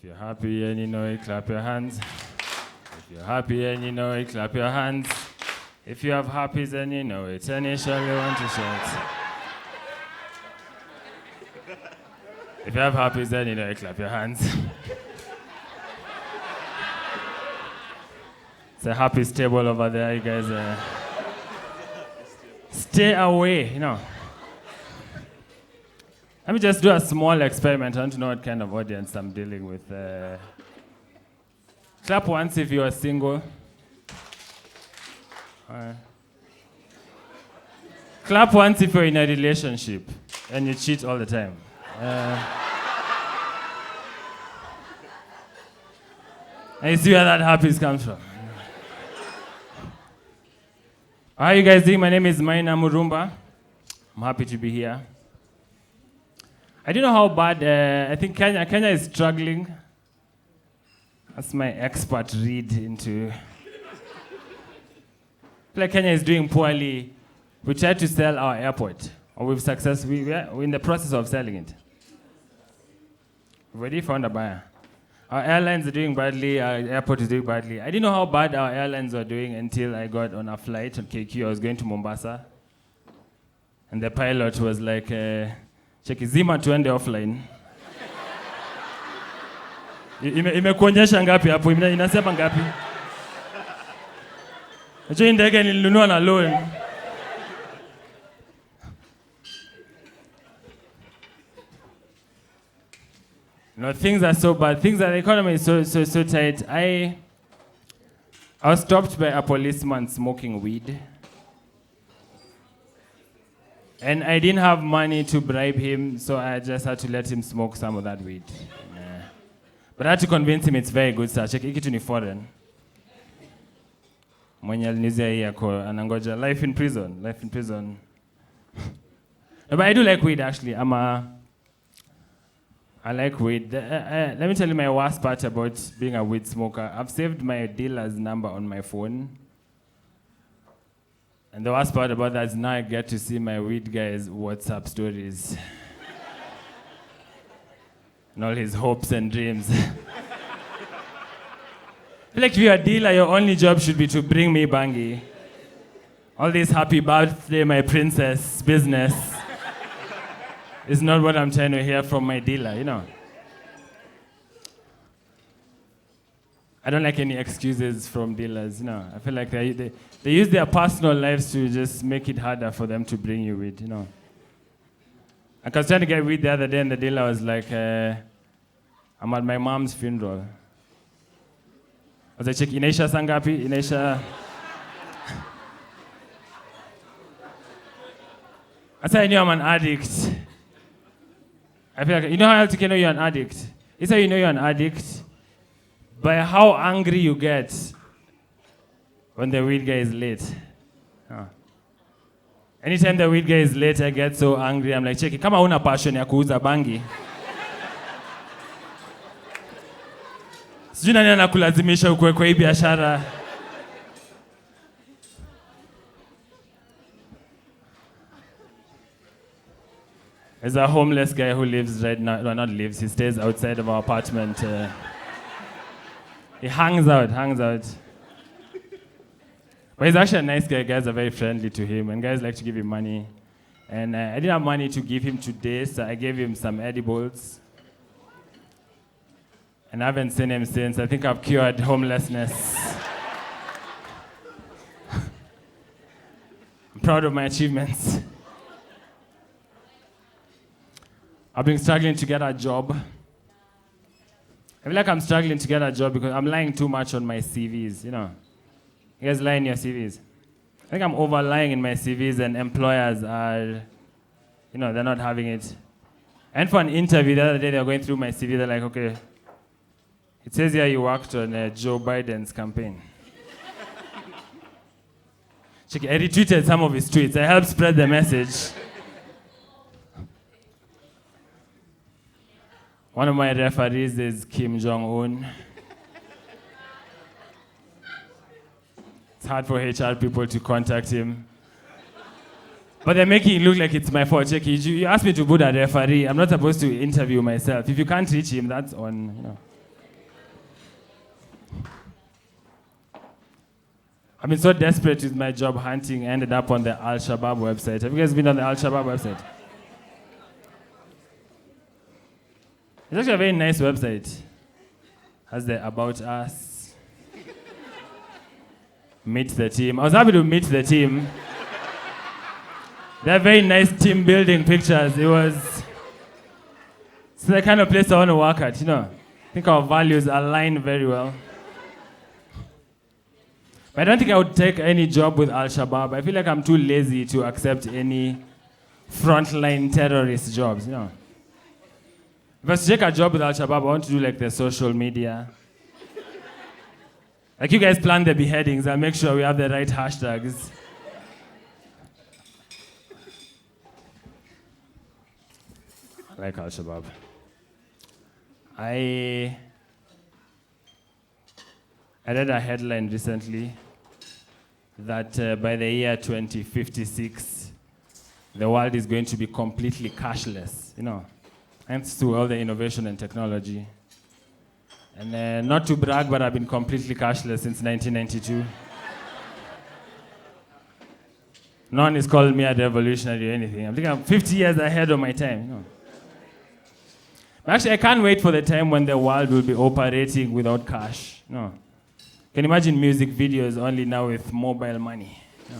If you're happy and you know it, clap your hands. If you're happy and you know it, clap your hands. If you have happies and you know it, and you surely want to shout. If you have happies and you know it, clap your hands. It's a happy table over there, you guys. Stay away, you know. Let me just do a small experiment. I want to know what kind of audience I'm dealing with. Clap once if you are single. Clap once if you're in a relationship and you cheat all the time. And you see where that happiness comes from. How are you guys doing? My name is Maina Murumba. I'm happy to be here. I don't know how bad, I think Kenya is struggling. That's my expert read into. I feel like Kenya is doing poorly. We tried to sell our airport, or we're in the process of selling it. We've already found a buyer. Our airlines are doing badly, our airport is doing badly. I didn't know how bad our airlines were doing until I got on a flight on KQ. I was going to Mombasa. And the pilot was like, cheki zima tuende offline. Imekuonyesha ngapi hapo? Inasema ngapi? Hiyo ndege nilinunua na loan. You know, things are so bad. The economy is so tight. I was stopped by a policeman smoking weed. And I didn't have money to bribe him, so I just had to let him smoke some of that weed. But I had to convince him it's very good, sir. Check it ni foreign. Mwenye alinizia hii yako anangoja life in prison. No, but I do like weed actually. I like weed. Let me tell you my worst part about being a weed smoker. I've saved my dealer's number on my phone. And the worst part about that is now I get to see my weed guy's WhatsApp stories. And all his hopes and dreams. I feel like if you're a dealer, your only job should be to bring me bangi. All this happy birthday, my princess business is not what I'm trying to hear from my dealer, you know. I don't like any excuses from dealers, you know. I feel like they use their personal lives to just make it harder for them to bring you weed, you know. I was trying to get weed the other day and the dealer was like, I'm at my mom's funeral. I was like, check, Inaisha Sangapi, Inaisha. I said, I knew I'm an addict. I feel like, you know how else you can know you're an addict? It's how you know you're an addict. By how angry you get when the weed guy is late. Anytime the weed guy is late, I get so angry. I'm like, check it, kama una passion ya kuuza bangi. Sijui nani anakulazimisha ukue kwa hii biashara. There's a homeless guy who lives right now, well, not lives, he stays outside of our apartment. He hangs out. But he's actually a nice guy. Guys are very friendly to him, and guys like to give him money. And I didn't have money to give him today, so I gave him some edibles. And I haven't seen him since. I think I've cured homelessness. I'm proud of my achievements. I've been struggling to get a job. I feel like I'm struggling to get a job because I'm lying too much on my CVs, you know. You guys lie in your CVs. I think I'm over-lying in my CVs and employers are, you know, they're not having it. And for an interview the other day, they were going through my CV, they're like, okay, it says here you worked on Joe Biden's campaign. Check it, I retweeted some of his tweets. I helped spread the message. One of my referees is Kim Jong-un. It's hard for HR people to contact him. But they're making it look like it's my fault. Check, you asked me to put a referee. I'm not supposed to interview myself. If you can't reach him, that's on, you know. I've been so desperate with my job hunting, ended up on the Al-Shabaab website. Have you guys been on the Al-Shabaab website? It's actually a very nice website. Has the About Us. Meet the team. I was happy to meet the team. They're very nice team building pictures. It's the kind of place I want to work at, I think our values align very well. But I don't think I would take any job with Al-Shabaab. I feel like I'm too lazy to accept any frontline terrorist jobs, If I was to take a job with Al-Shabaab, I want to do like the social media. Like you guys plan the beheadings, I'll make sure we have the right hashtags. I like Al-Shabaab. I read a headline recently that by the year 2056, the world is going to be completely cashless, thanks to all the innovation and technology. And not to brag, but I've been completely cashless since 1992. No one has called me a revolutionary or anything. I think I'm 50 years ahead of my time, Actually, I can't wait for the time when the world will be operating without cash. No. Can you imagine music videos only now with mobile money? No.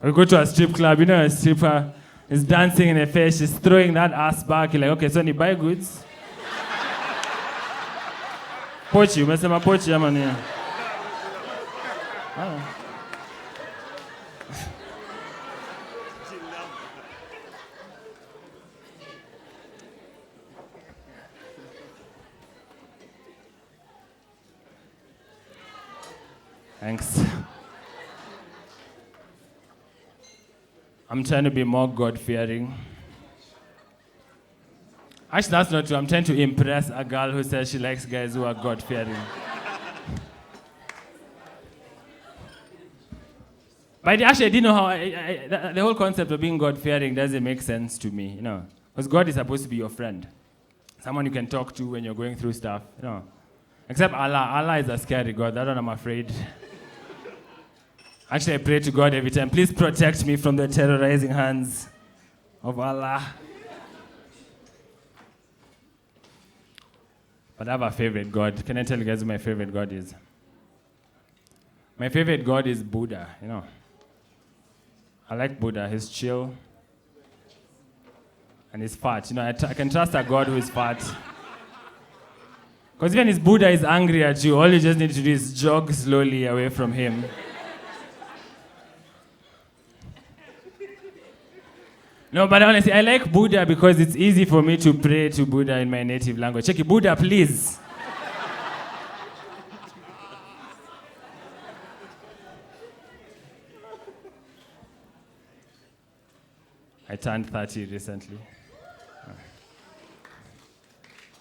Or you go to a strip club, a stripper is dancing in a face, she's throwing that ass back. You're like, okay, so you buy goods? Pochi, umesema pochi ama nini? Thanks. I'm trying to be more God-fearing. Actually, that's not true. I'm trying to impress a girl who says she likes guys who are God-fearing. But actually, I didn't know how... the whole concept of being God-fearing doesn't make sense to me, Because God is supposed to be your friend. Someone you can talk to when you're going through stuff, Except Allah. Allah is a scary God. That one I'm afraid. Actually, I pray to God every time, please protect me from the terrorizing hands of Allah. But I have a favorite God. Can I tell you guys who my favorite God is? My favorite God is Buddha, I like Buddha. He's chill. And he's fat. I can trust a God who is fat. Because even if Buddha is angry at you, all you just need to do is jog slowly away from him. No, but honestly, I like Buddha because it's easy for me to pray to Buddha in my native language. Check it, Buddha, please. I turned 30 recently.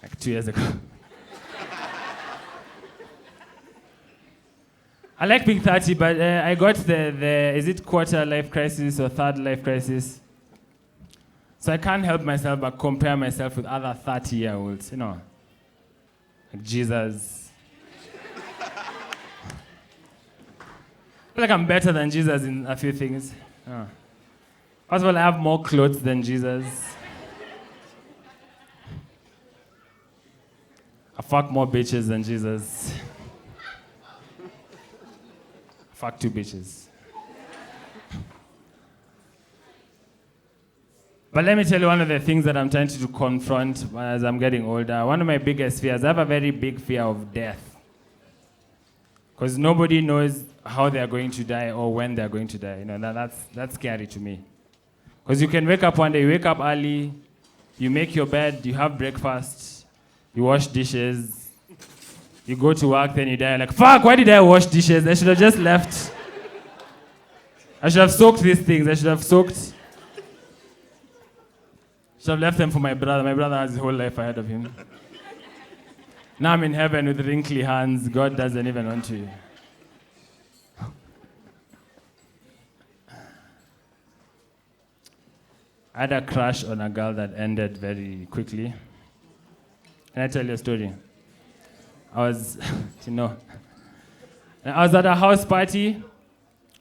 Like 2 years ago. I like being 30, but I got the is it quarter life crisis or third life crisis? So I can't help myself but compare myself with other 30-year-olds, Like Jesus. I feel like I'm better than Jesus in a few things. First of all, I have more clothes than Jesus. I fuck more bitches than Jesus. I fuck 2 bitches. But let me tell you one of the things that I'm trying to confront as I'm getting older. One of my biggest fears, I have a very big fear of death. Because nobody knows how they're going to die or when they're going to die. That's scary to me. Because you can wake up one day, you wake up early, you make your bed, you have breakfast, you wash dishes, you go to work, then you die. Like, fuck, why did I wash dishes? I should have just left. I should have soaked these things. I should have left them for my brother. My brother has his whole life ahead of him. Now I'm in heaven with wrinkly hands. God doesn't even want to. I had a crush on a girl that ended very quickly. Can I tell you a story? I was, I was at a house party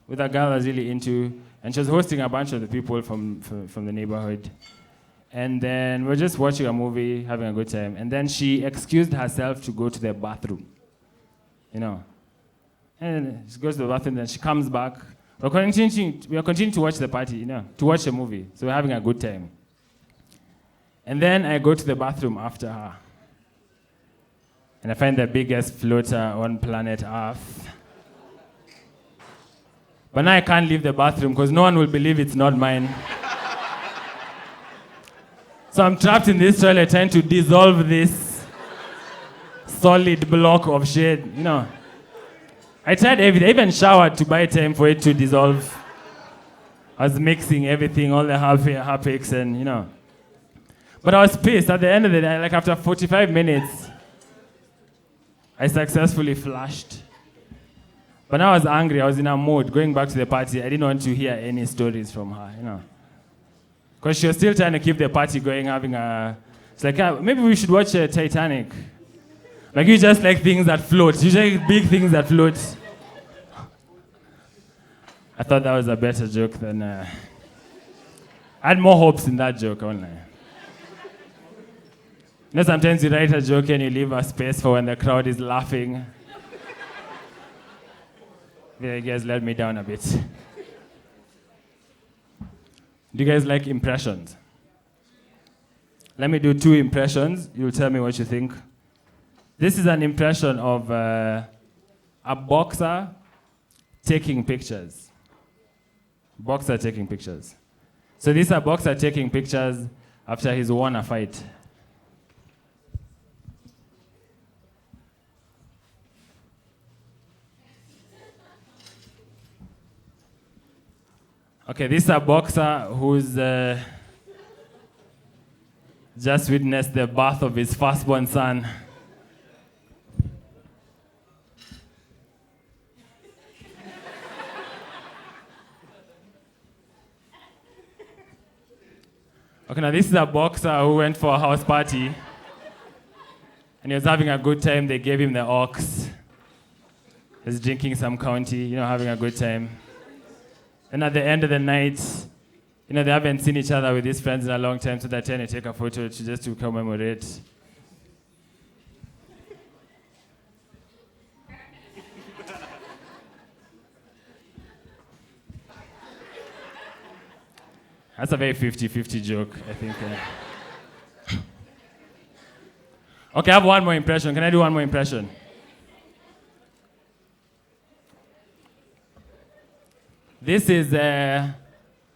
with a girl I was really into, and she was hosting a bunch of the people from the neighborhood. And then we were just watching a movie, having a good time. And then she excused herself to go to the bathroom. And she goes to the bathroom, then she comes back. We are continuing to watch the party, to watch the movie. So we're having a good time. And then I go to the bathroom after her. And I find the biggest floater on planet Earth. But now I can't leave the bathroom because no one will believe it's not mine. So I'm trapped in this toilet trying to dissolve this solid block of shade, I tried everything. I even showered to buy time for it to dissolve. I was mixing everything, all the Harpics and, But I was pissed. At the end of the day, like after 45 minutes, I successfully flushed. But now I was angry. I was in a mood. Going back to the party, I didn't want to hear any stories from her, Because she was still trying to keep the party going, It's like, maybe we should watch Titanic. Like, you just like things that float. You just like big things that float. I thought that was a better joke than... I had more hopes in that joke, only. Sometimes you write a joke and you leave a space for when the crowd is laughing. You guys let me down a bit. Do you guys like impressions? Let me do 2 impressions. You'll tell me what you think. This is an impression of a boxer taking pictures. Boxer taking pictures. So this is a boxer taking pictures after he's won a fight. Okay, this is a boxer who's just witnessed the birth of his firstborn son. Okay, now this is a boxer who went for a house party and he was having a good time. They gave him the ox. He was drinking some county, having a good time. And at the end of the night, they haven't seen each other with his friends in a long time, so they're trying to take a photo to commemorate. That's a very 50-50 joke, I think. Okay, I have one more impression. Can I do one more impression? This is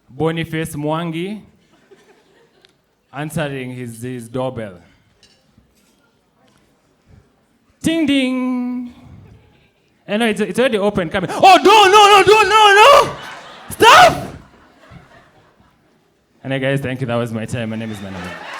Boniface Mwangi answering his doorbell. Ding, ding. No, it's already open. Come here. Oh, no. Stop! And guys, thank you. That was my time. My name is Maina Murumba.